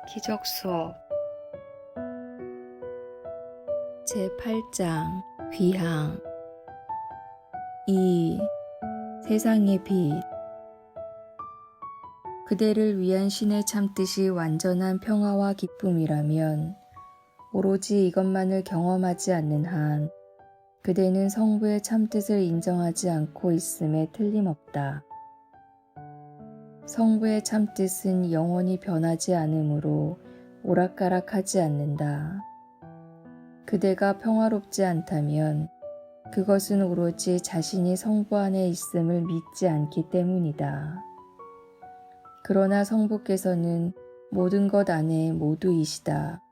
기적 수업 제8장 귀향 2. 세상의 빛 그대를 위한 신의 참뜻이 완전한 평화와 기쁨이라면 오로지 이것만을 경험하지 않는 한 그대는 성부의 참뜻을 인정하지 않고 있음에 틀림없다. 성부의 참뜻은 영원히 변하지 않으므로 오락가락하지 않는다. 그대가 평화롭지 않다면 그것은 오로지 자신이 성부 안에 있음을 믿지 않기 때문이다. 그러나 성부께서는 모든 것 안에 모두이시다.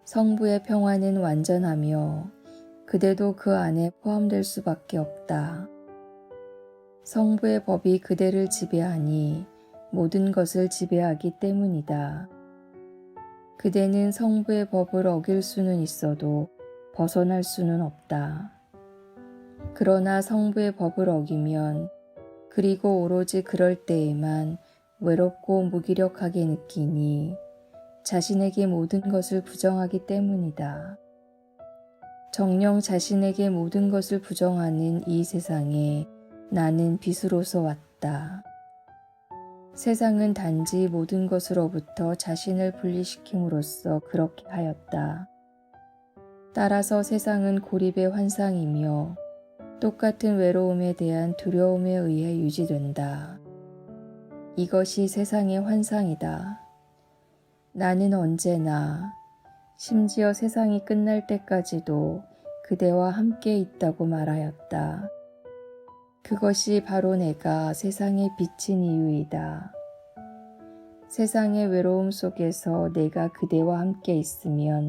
성부의 평화는 완전하며 그대도 그 안에 포함될 수밖에 없다. 성부의 법이 그대를 지배하니 모든 것을 지배하기 때문이다. 그대는 성부의 법을 어길 수는 있어도 벗어날 수는 없다. 그러나 성부의 법을 어기면 그리고 오로지 그럴 때에만 외롭고 무기력하게 느끼니 자신에게 모든 것을 부정하기 때문이다. 정녕 자신에게 모든 것을 부정하는 이 세상에 나는 빛으로서 왔다. 세상은 단지 모든 것으로부터 자신을 분리시킴으로써 그렇게 하였다. 따라서 세상은 고립의 환상이며 똑같은 외로움에 대한 두려움에 의해 유지된다. 이것이 세상의 환상이다. 나는 언제나, 심지어 세상이 끝날 때까지도 그대와 함께 있다고 말하였다. 그것이 바로 내가 세상의 빛인 이유이다. 세상의 외로움 속에서 내가 그대와 함께 있으면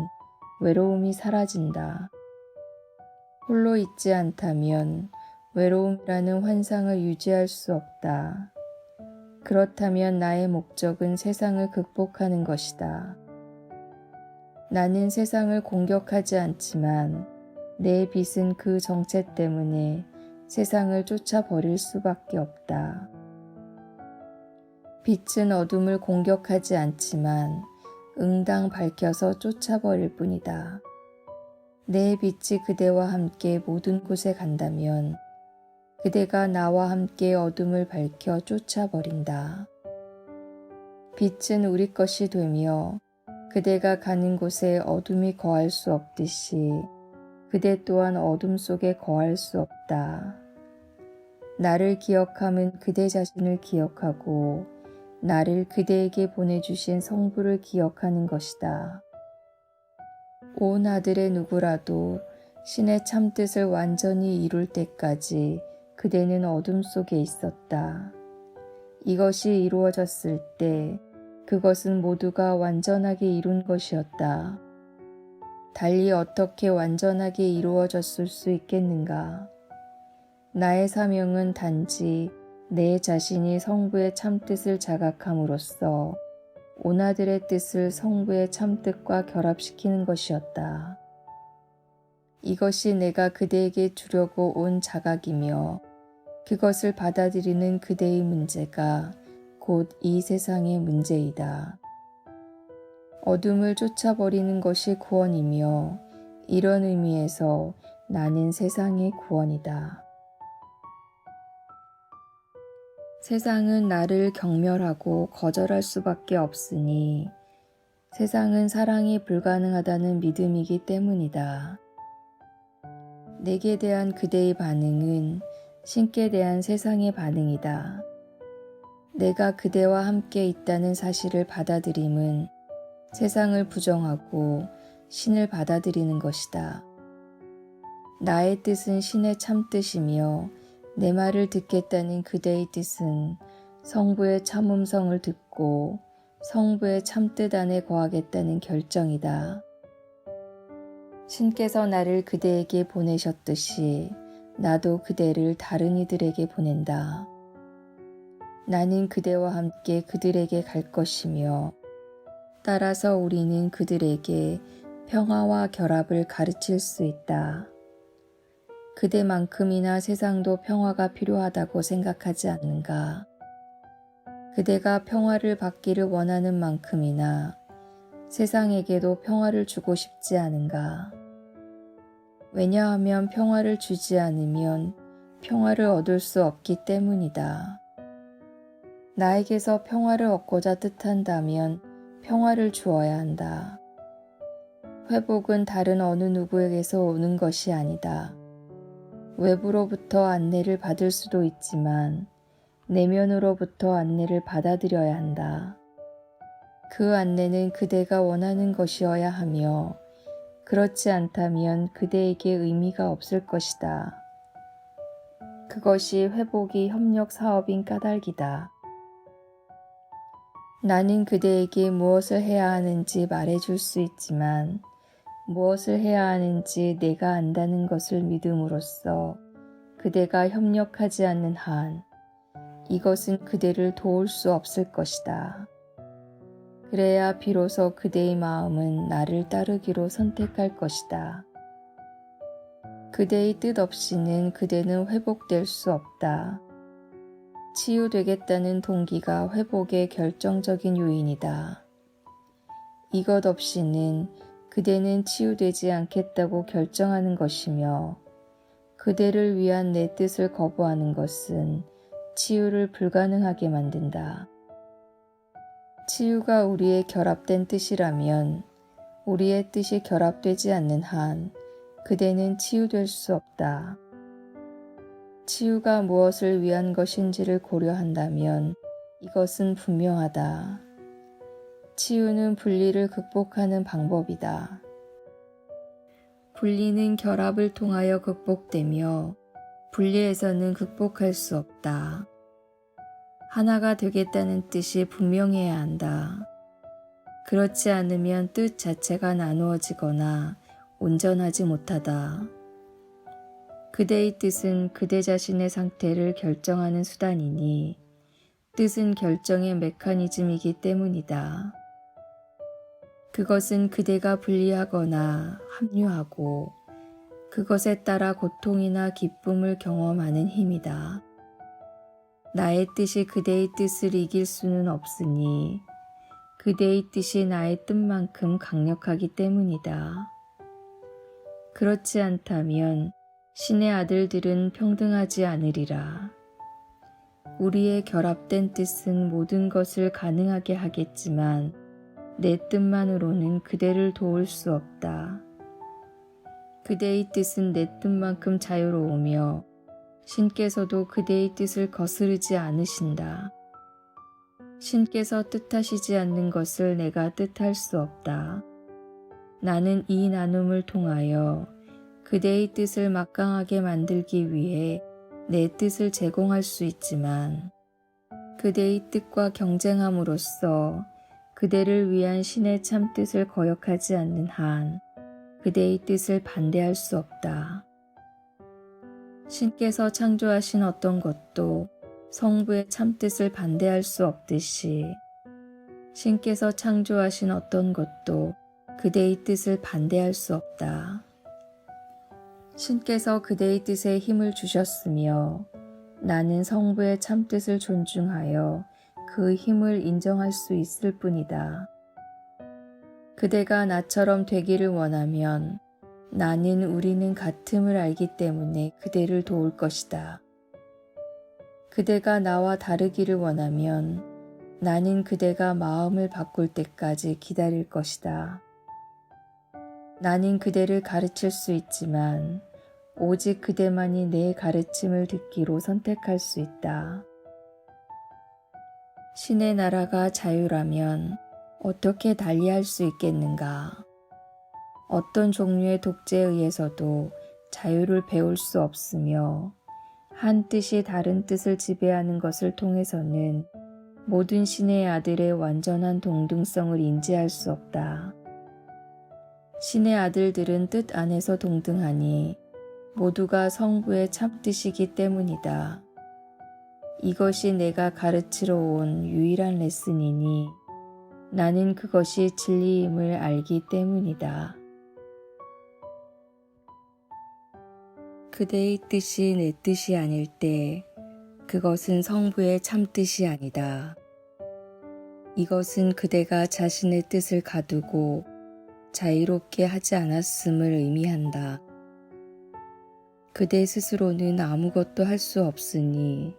외로움이 사라진다. 홀로 있지 않다면 외로움이라는 환상을 유지할 수 없다. 그렇다면 나의 목적은 세상을 극복하는 것이다. 나는 세상을 공격하지 않지만 내 빛은 그 정체 때문에 세상을 쫓아버릴 수밖에 없다. 빛은 어둠을 공격하지 않지만 응당 밝혀서 쫓아버릴 뿐이다. 내 빛이 그대와 함께 모든 곳에 간다면 그대가 나와 함께 어둠을 밝혀 쫓아버린다. 빛은 우리 것이 되며 그대가 가는 곳에 어둠이 거할 수 없듯이 그대 또한 어둠 속에 거할 수 없다. 나를 기억함은 그대 자신을 기억하고 나를 그대에게 보내주신 성부를 기억하는 것이다. 온 아들의 누구라도 신의 참뜻을 완전히 이룰 때까지 그대는 어둠 속에 있었다. 이것이 이루어졌을 때 그것은 모두가 완전하게 이룬 것이었다. 달리 어떻게 완전하게 이루어졌을 수 있겠는가? 나의 사명은 단지 내 자신이 성부의 참뜻을 자각함으로써 온아들의 뜻을 성부의 참뜻과 결합시키는 것이었다. 이것이 내가 그대에게 주려고 온 자각이며 그것을 받아들이는 그대의 문제가 곧 이 세상의 문제이다. 어둠을 쫓아버리는 것이 구원이며 이런 의미에서 나는 세상의 구원이다. 세상은 나를 경멸하고 거절할 수밖에 없으니 세상은 사랑이 불가능하다는 믿음이기 때문이다. 내게 대한 그대의 반응은 신께 대한 세상의 반응이다. 내가 그대와 함께 있다는 사실을 받아들임은 세상을 부정하고 신을 받아들이는 것이다. 나의 뜻은 신의 참뜻이며 내 말을 듣겠다는 그대의 뜻은 성부의 참음성을 듣고 성부의 참뜻 안에 거하겠다는 결정이다. 신께서 나를 그대에게 보내셨듯이 나도 그대를 다른 이들에게 보낸다. 나는 그대와 함께 그들에게 갈 것이며 따라서 우리는 그들에게 평화와 결합을 가르칠 수 있다. 그대만큼이나 세상도 평화가 필요하다고 생각하지 않는가? 그대가 평화를 받기를 원하는 만큼이나 세상에게도 평화를 주고 싶지 않은가? 왜냐하면 평화를 주지 않으면 평화를 얻을 수 없기 때문이다. 나에게서 평화를 얻고자 뜻한다면 평화를 주어야 한다. 회복은 다른 어느 누구에게서 오는 것이 아니다. 외부로부터 안내를 받을 수도 있지만 내면으로부터 안내를 받아들여야 한다. 그 안내는 그대가 원하는 것이어야 하며 그렇지 않다면 그대에게 의미가 없을 것이다. 그것이 회복이 협력 사업인 까닭이다. 나는 그대에게 무엇을 해야 하는지 말해줄 수 있지만 무엇을 해야 하는지 내가 안다는 것을 믿음으로써 그대가 협력하지 않는 한 이것은 그대를 도울 수 없을 것이다. 그래야 비로소 그대의 마음은 나를 따르기로 선택할 것이다. 그대의 뜻 없이는 그대는 회복될 수 없다. 치유되겠다는 동기가 회복의 결정적인 요인이다. 이것 없이는 그대는 치유되지 않겠다고 결정하는 것이며 그대를 위한 내 뜻을 거부하는 것은 치유를 불가능하게 만든다. 치유가 우리의 결합된 뜻이라면 우리의 뜻이 결합되지 않는 한 그대는 치유될 수 없다. 치유가 무엇을 위한 것인지를 고려한다면 이것은 분명하다. 치유는 분리를 극복하는 방법이다. 분리는 결합을 통하여 극복되며 분리해서는 극복할 수 없다. 하나가 되겠다는 뜻이 분명해야 한다. 그렇지 않으면 뜻 자체가 나누어지거나 온전하지 못하다. 그대의 뜻은 그대 자신의 상태를 결정하는 수단이니 뜻은 결정의 메커니즘이기 때문이다. 그것은 그대가 분리하거나 합류하고 그것에 따라 고통이나 기쁨을 경험하는 힘이다. 나의 뜻이 그대의 뜻을 이길 수는 없으니 그대의 뜻이 나의 뜻만큼 강력하기 때문이다. 그렇지 않다면 신의 아들들은 평등하지 않으리라. 우리의 결합된 뜻은 모든 것을 가능하게 하겠지만 내 뜻만으로는 그대를 도울 수 없다. 그대의 뜻은 내 뜻만큼 자유로우며 신께서도 그대의 뜻을 거스르지 않으신다. 신께서 뜻하시지 않는 것을 내가 뜻할 수 없다. 나는 이 나눔을 통하여 그대의 뜻을 막강하게 만들기 위해 내 뜻을 제공할 수 있지만 그대의 뜻과 경쟁함으로써 그대를 위한 신의 참 뜻을 거역하지 않는 한 그대의 뜻을 반대할 수 없다. 신께서 창조하신 어떤 것도 성부의 참뜻을 반대할 수 없듯이 신께서 창조하신 어떤 것도 그대의 뜻을 반대할 수 없다. 신께서 그대의 뜻에 힘을 주셨으며 나는 성부의 참뜻을 존중하여 그 힘을 인정할 수 있을 뿐이다. 그대가 나처럼 되기를 원하면 나는 우리는 같음을 알기 때문에 그대를 도울 것이다. 그대가 나와 다르기를 원하면 나는 그대가 마음을 바꿀 때까지 기다릴 것이다. 나는 그대를 가르칠 수 있지만 오직 그대만이 내 가르침을 듣기로 선택할 수 있다. 신의 나라가 자유라면 어떻게 달리할 수 있겠는가? 어떤 종류의 독재에 의해서도 자유를 배울 수 없으며 한 뜻이 다른 뜻을 지배하는 것을 통해서는 모든 신의 아들의 완전한 동등성을 인지할 수 없다. 신의 아들들은 뜻 안에서 동등하니 모두가 성부의 참뜻이기 때문이다. 이것이 내가 가르치러 온 유일한 레슨이니 나는 그것이 진리임을 알기 때문이다. 그대의 뜻이 내 뜻이 아닐 때 그것은 성부의 참뜻이 아니다. 이것은 그대가 자신의 뜻을 가두고 자유롭게 하지 않았음을 의미한다. 그대 스스로는 아무것도 할 수 없으니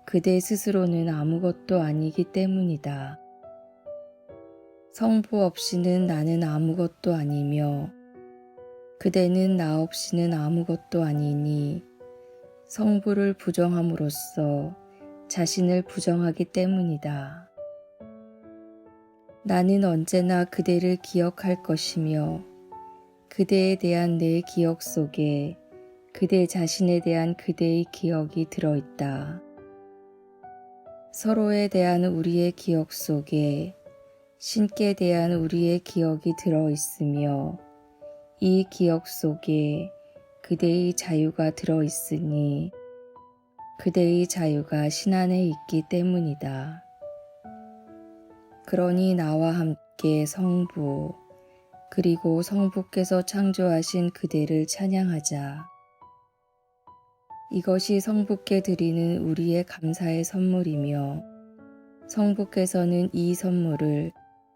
그대 스스로는 아무것도 아니기 때문이다. 성부 없이는 나는 아무것도 아니며 그대는 나 없이는 아무것도 아니니 성부를 부정함으로써 자신을 부정하기 때문이다. 나는 언제나 그대를 기억할 것이며 그대에 대한 내 기억 속에 그대 자신에 대한 그대의 기억이 들어있다. 서로에 대한 우리의 기억 속에 신께 대한 우리의 기억이 들어있으며 이 기억 속에 그대의 자유가 들어있으니 그대의 자유가 신 안에 있기 때문이다. 그러니 나와 함께 성부 그리고 성부께서 창조하신 그대를 찬양하자. 이것이 성부께 드리는 우리의 감사의 선물이며 성부께서는 이 선물을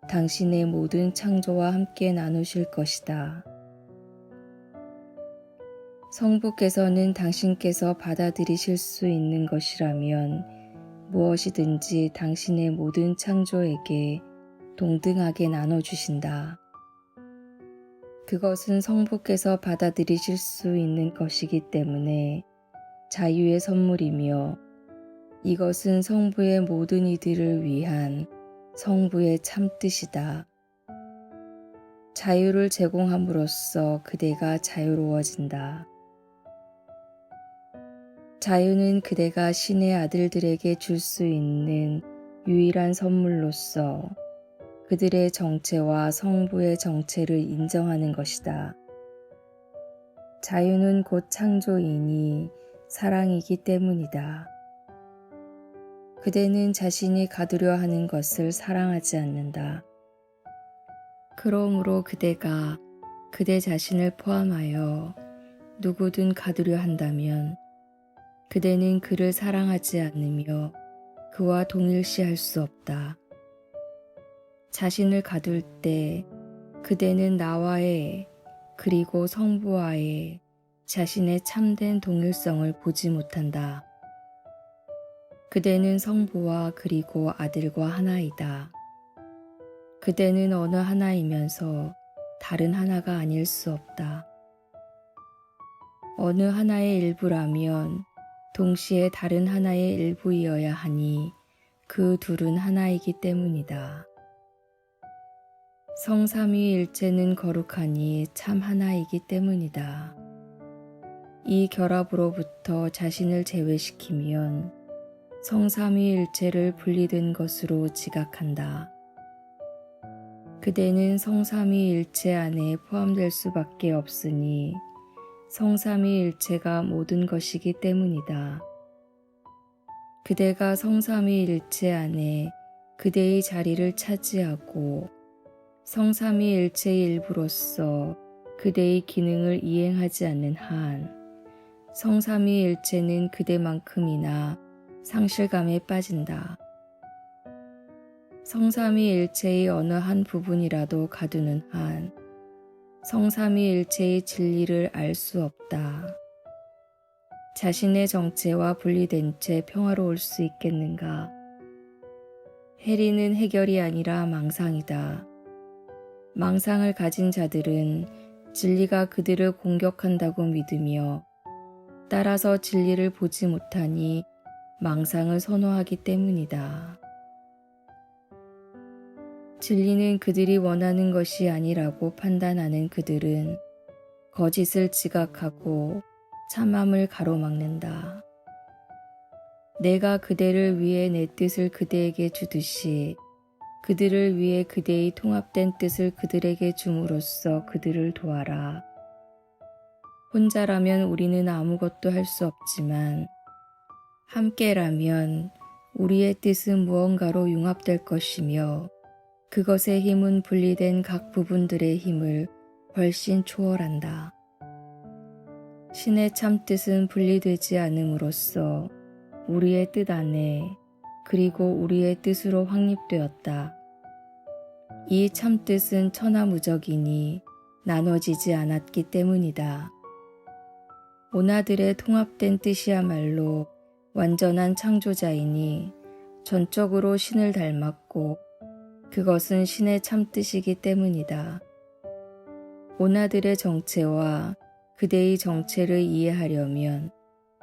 당신의 모든 창조와 함께 나누실 것이다. 성부께서는 당신께서 받아들이실 수 있는 것이라면 무엇이든지 당신의 모든 창조에게 동등하게 나눠주신다. 그것은 성부께서 받아들이실 수 있는 것이기 때문에 자유의 선물이며 이것은 성부의 모든 이들을 위한 성부의 참뜻이다. 자유를 제공함으로써 그대가 자유로워진다. 자유는 그대가 신의 아들들에게 줄 수 있는 유일한 선물로서 그들의 정체와 성부의 정체를 인정하는 것이다. 자유는 곧 창조이니 사랑이기 때문이다. 그대는 자신이 가두려 하는 것을 사랑하지 않는다. 그러므로 그대가 그대 자신을 포함하여 누구든 가두려 한다면 그대는 그를 사랑하지 않으며 그와 동일시할 수 없다. 자신을 가둘 때 그대는 나와의 그리고 성부와의 자신의 참된 동일성을 보지 못한다. 그대는 성부와 그리고 아들과 하나이다. 그대는 어느 하나이면서 다른 하나가 아닐 수 없다. 어느 하나의 일부라면 동시에 다른 하나의 일부이어야 하니 그 둘은 하나이기 때문이다. 성삼위일체는 거룩하니 참 하나이기 때문이다. 이 결합으로부터 자신을 제외시키면 성삼위일체를 분리된 것으로 지각한다. 그대는 성삼위일체 안에 포함될 수밖에 없으니 성삼위일체가 모든 것이기 때문이다. 그대가 성삼위일체 안에 그대의 자리를 차지하고 성삼위일체의 일부로서 그대의 기능을 이행하지 않는 한 성삼위일체는 그대만큼이나 상실감에 빠진다. 성삼위일체의 어느 한 부분이라도 가두는 한 성삼위일체의 진리를 알 수 없다. 자신의 정체와 분리된 채 평화로울 수 있겠는가? 해리는 해결이 아니라 망상이다. 망상을 가진 자들은 진리가 그들을 공격한다고 믿으며 따라서 진리를 보지 못하니 망상을 선호하기 때문이다. 진리는 그들이 원하는 것이 아니라고 판단하는 그들은 거짓을 지각하고 참함을 가로막는다. 내가 그대를 위해 내 뜻을 그대에게 주듯이 그들을 위해 그대의 통합된 뜻을 그들에게 줌으로써 그들을 도와라. 혼자라면 우리는 아무것도 할 수 없지만 함께라면 우리의 뜻은 무언가로 융합될 것이며 그것의 힘은 분리된 각 부분들의 힘을 훨씬 초월한다. 신의 참뜻은 분리되지 않음으로써 우리의 뜻 안에 그리고 우리의 뜻으로 확립되었다. 이 참뜻은 천하무적이니 나눠지지 않았기 때문이다. 오나들의 통합된 뜻이야말로 완전한 창조자이니 전적으로 신을 닮았고 그것은 신의 참뜻이기 때문이다. 오나들의 정체와 그대의 정체를 이해하려면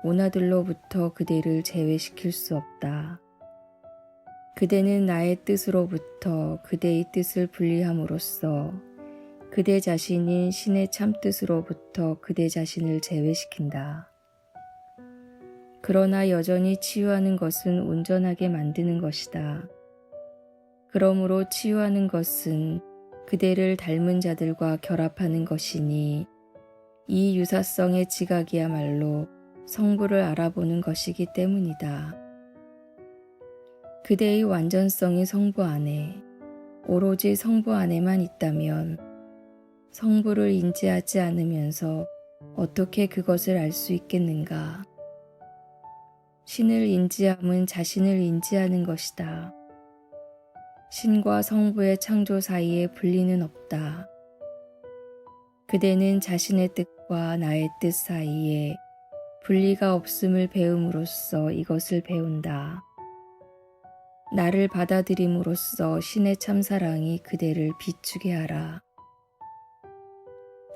오나들로부터 그대를 제외시킬 수 없다. 그대는 나의 뜻으로부터 그대의 뜻을 분리함으로써 그대 자신인 신의 참뜻으로부터 그대 자신을 제외시킨다. 그러나 여전히 치유하는 것은 온전하게 만드는 것이다. 그러므로 치유하는 것은 그대를 닮은 자들과 결합하는 것이니 이 유사성의 지각이야말로 성부를 알아보는 것이기 때문이다. 그대의 완전성이 성부 안에, 오로지 성부 안에만 있다면 성부를 인지하지 않으면서 어떻게 그것을 알 수 있겠는가? 신을 인지함은 자신을 인지하는 것이다. 신과 성부의 창조 사이에 분리는 없다. 그대는 자신의 뜻과 나의 뜻 사이에 분리가 없음을 배움으로써 이것을 배운다. 나를 받아들임으로써 신의 참사랑이 그대를 비추게 하라.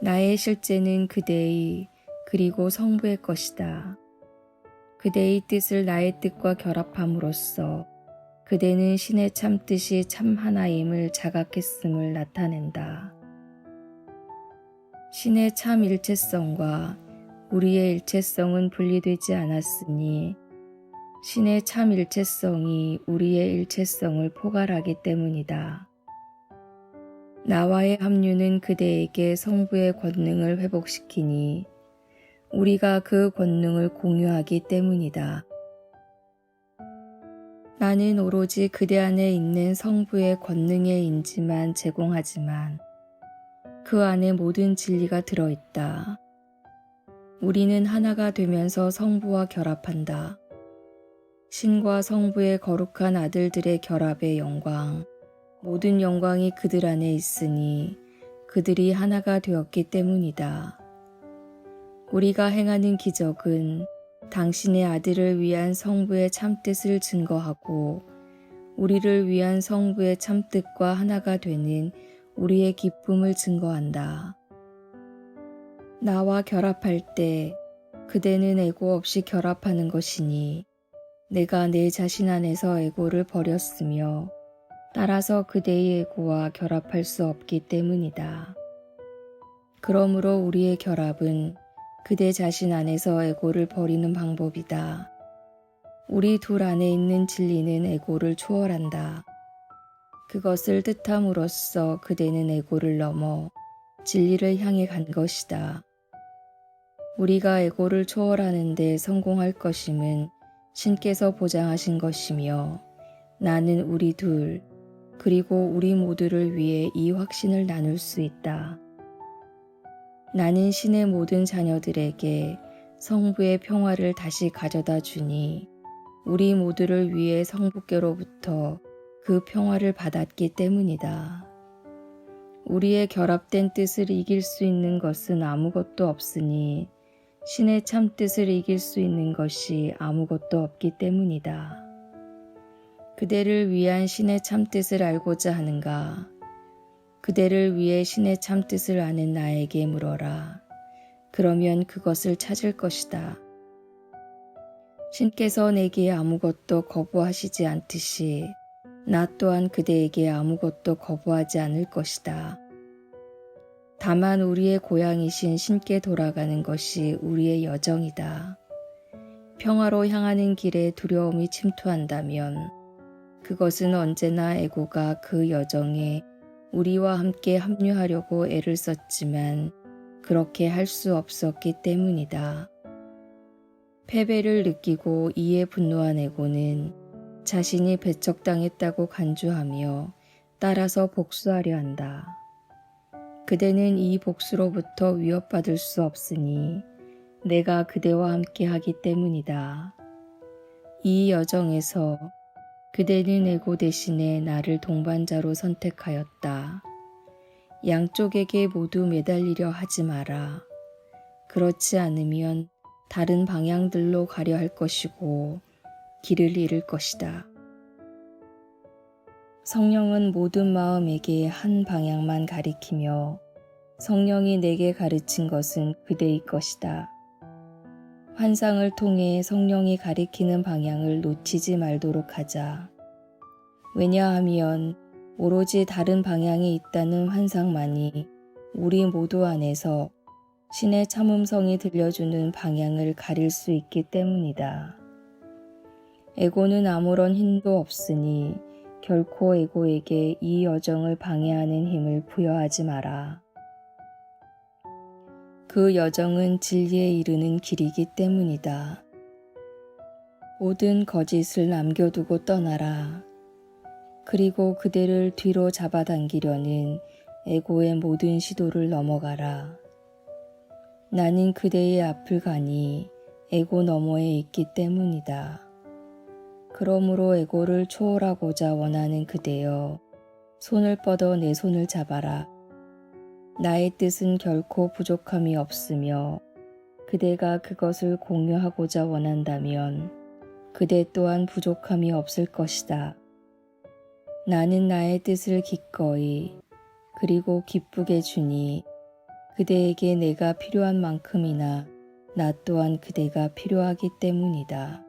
나의 실제는 그대의 그리고 성부의 것이다. 그대의 뜻을 나의 뜻과 결합함으로써 그대는 신의 참뜻이 참 하나임을 자각했음을 나타낸다. 신의 참 일체성과 우리의 일체성은 분리되지 않았으니 신의 참 일체성이 우리의 일체성을 포괄하기 때문이다. 나와의 합류는 그대에게 성부의 권능을 회복시키니 우리가 그 권능을 공유하기 때문이다. 나는 오로지 그대 안에 있는 성부의 권능의 인지만 제공하지만 그 안에 모든 진리가 들어있다. 우리는 하나가 되면서 성부와 결합한다. 신과 성부의 거룩한 아들들의 결합의 영광, 모든 영광이 그들 안에 있으니 그들이 하나가 되었기 때문이다. 우리가 행하는 기적은 당신의 아들을 위한 성부의 참뜻을 증거하고 우리를 위한 성부의 참뜻과 하나가 되는 우리의 기쁨을 증거한다. 나와 결합할 때 그대는 에고 없이 결합하는 것이니 내가 내 자신 안에서 에고를 버렸으며 따라서 그대의 에고와 결합할 수 없기 때문이다. 그러므로 우리의 결합은 그대 자신 안에서 에고를 버리는 방법이다. 우리 둘 안에 있는 진리는 에고를 초월한다. 그것을 뜻함으로써 그대는 에고를 넘어 진리를 향해 간 것이다. 우리가 에고를 초월하는 데 성공할 것임은 신께서 보장하신 것이며 나는 우리 둘 그리고 우리 모두를 위해 이 확신을 나눌 수 있다. 나는 신의 모든 자녀들에게 성부의 평화를 다시 가져다 주니 우리 모두를 위해 성부께로부터 그 평화를 받았기 때문이다. 우리의 결합된 뜻을 이길 수 있는 것은 아무것도 없으니 신의 참뜻을 이길 수 있는 것이 아무것도 없기 때문이다. 그대를 위한 신의 참뜻을 알고자 하는가? 그대를 위해 신의 참뜻을 아는 나에게 물어라. 그러면 그것을 찾을 것이다. 신께서 내게 아무것도 거부하시지 않듯이 나 또한 그대에게 아무것도 거부하지 않을 것이다. 다만 우리의 고향이신 신께 돌아가는 것이 우리의 여정이다. 평화로 향하는 길에 두려움이 침투한다면 그것은 언제나 에고가 그 여정에 우리와 함께 합류하려고 애를 썼지만 그렇게 할 수 없었기 때문이다. 패배를 느끼고 이에 분노한 에고는 자신이 배척당했다고 간주하며 따라서 복수하려 한다. 그대는 이 복수로부터 위협받을 수 없으니 내가 그대와 함께 하기 때문이다. 이 여정에서 그대는 에고 대신에 나를 동반자로 선택하였다. 양쪽에게 모두 매달리려 하지 마라. 그렇지 않으면 다른 방향들로 가려 할 것이고 길을 잃을 것이다. 성령은 모든 마음에게 한 방향만 가리키며 성령이 내게 가르친 것은 그대의 것이다. 환상을 통해 성령이 가리키는 방향을 놓치지 말도록 하자. 왜냐하면 오로지 다른 방향이 있다는 환상만이 우리 모두 안에서 신의 참음성이 들려주는 방향을 가릴 수 있기 때문이다. 에고는 아무런 힘도 없으니 결코 에고에게 이 여정을 방해하는 힘을 부여하지 마라. 그 여정은 진리에 이르는 길이기 때문이다. 모든 거짓을 남겨두고 떠나라. 그리고 그대를 뒤로 잡아당기려는 에고의 모든 시도를 넘어가라. 나는 그대의 앞을 가니 에고 너머에 있기 때문이다. 그러므로 에고를 초월하고자 원하는 그대여, 손을 뻗어 내 손을 잡아라. 나의 뜻은 결코 부족함이 없으며 그대가 그것을 공유하고자 원한다면 그대 또한 부족함이 없을 것이다. 나는 나의 뜻을 기꺼이 그리고 기쁘게 주니 그대에게 내가 필요한 만큼이나 나 또한 그대가 필요하기 때문이다.